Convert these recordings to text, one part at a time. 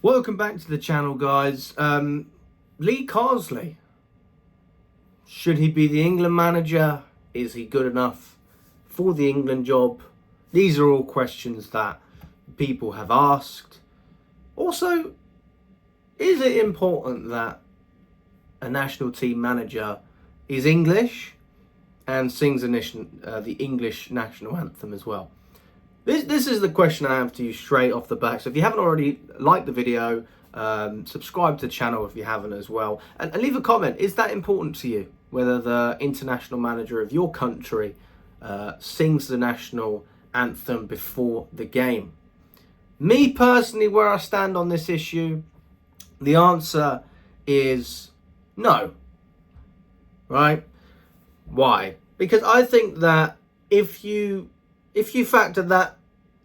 Welcome back to the channel, guys. Lee Carsley. Should he be the England manager? Is he good enough for the England job? These are all questions that people have asked. Also, is it important that a national team manager is English and sings the English national anthem as well? This is the question I have to you straight off the bat. So if you haven't already, liked the video, subscribe to the channel if you haven't as well. And leave a comment. Is that important to you? Whether the international manager of your country sings the national anthem before the game. Me personally, where I stand on this issue, the answer is no. Right? Why? Because I think that if you factor that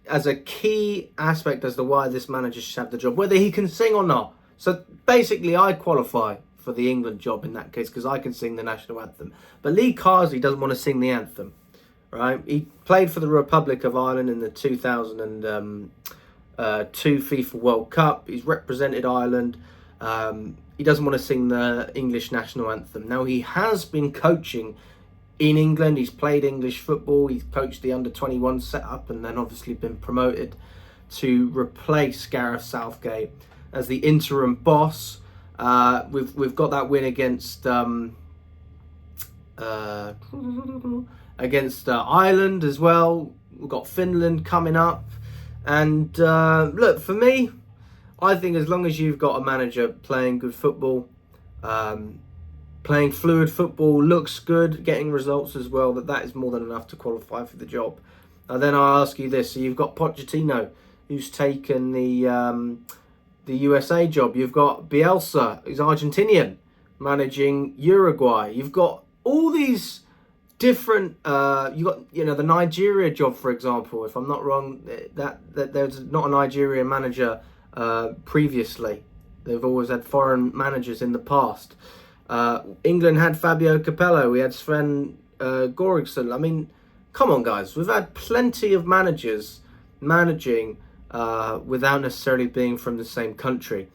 as a key aspect as to why this manager should have the job, whether he can sing or not. So basically, I qualify for the England job in that case because I can sing the national anthem. But Lee Carsley doesn't want to sing the anthem, right? He played for the Republic of Ireland in the 2002 FIFA World Cup. He's represented Ireland. He doesn't want to sing the English national anthem. Now, he has been coaching in England. He's played English football. He's coached the under-21 setup and then obviously been promoted to replace Gareth Southgate as the interim boss. We've got that win against Ireland as well. We've got Finland coming up. And look, for me, I think as long as you've got a manager playing good football, playing fluid football, looks good, getting results as well, that is more than enough to qualify for the job. And then I ask you this: so you've got Pochettino, who's taken the USA job. You've got Bielsa, who's Argentinian, managing Uruguay. You've got all these different. You got the Nigeria job, for example. If I'm not wrong, that there's not a Nigerian manager previously. They've always had foreign managers in the past. England had Fabio Capello. We had Sven Goran. I mean, come on, guys. We've had plenty of managers managing without necessarily being from the same country.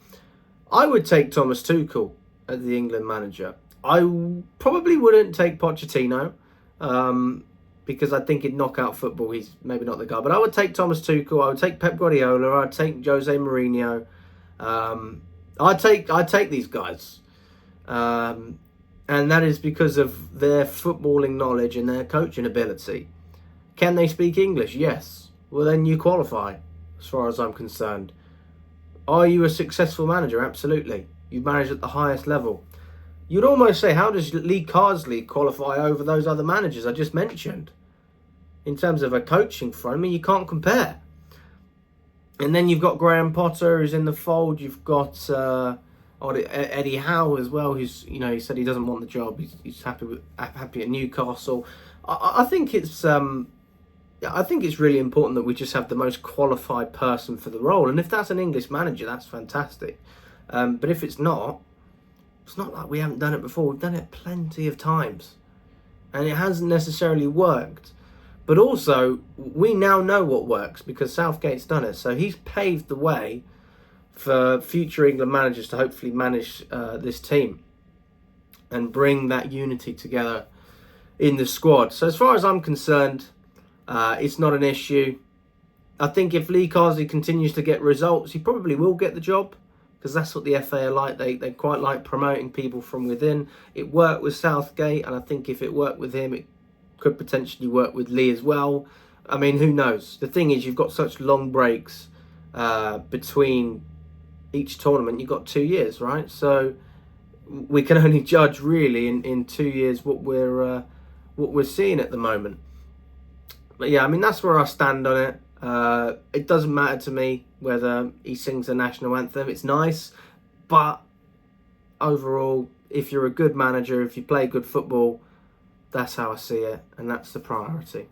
I would take Thomas Tuchel as the England manager. I probably wouldn't take Pochettino because I think he'd knock out football. He's maybe not the guy. But I would take Thomas Tuchel. I would take Pep Guardiola. I'd take Jose Mourinho. I'd take these guys. And that is because of their footballing knowledge and their coaching ability. Can they speak English? Yes. Well, then you qualify, as far as I'm concerned. Are you a successful manager? Absolutely. You've managed at the highest level. You'd almost say, how does Lee Carsley qualify over those other managers I just mentioned? In terms of a coaching front, I mean, you can't compare. And then you've got Graham Potter, who's in the fold. You've got Eddie Howe as well, who's he said he doesn't want the job. He's happy at Newcastle. I think it's really important that we just have the most qualified person for the role. And if that's an English manager, that's fantastic. But if it's not like we haven't done it before. We've done it plenty of times, and it hasn't necessarily worked. But also, we now know what works because Southgate's done it. So he's paved the way for future England managers to hopefully manage this team and bring that unity together in the squad. So as far as I'm concerned, it's not an issue. I think if Lee Carsley continues to get results, he probably will get the job because that's what the FA are like. They quite like promoting people from within. It worked with Southgate, and I think if it worked with him, it could potentially work with Lee as well. I mean, who knows? The thing is, you've got such long breaks between each tournament. You've got 2 years, right? So we can only judge really in 2 years what we're seeing at the moment. But yeah, I mean, that's where I stand on it. It doesn't matter to me whether he sings the national anthem. It's nice, but overall, if you're a good manager, if you play good football, that's how I see it, and that's the priority.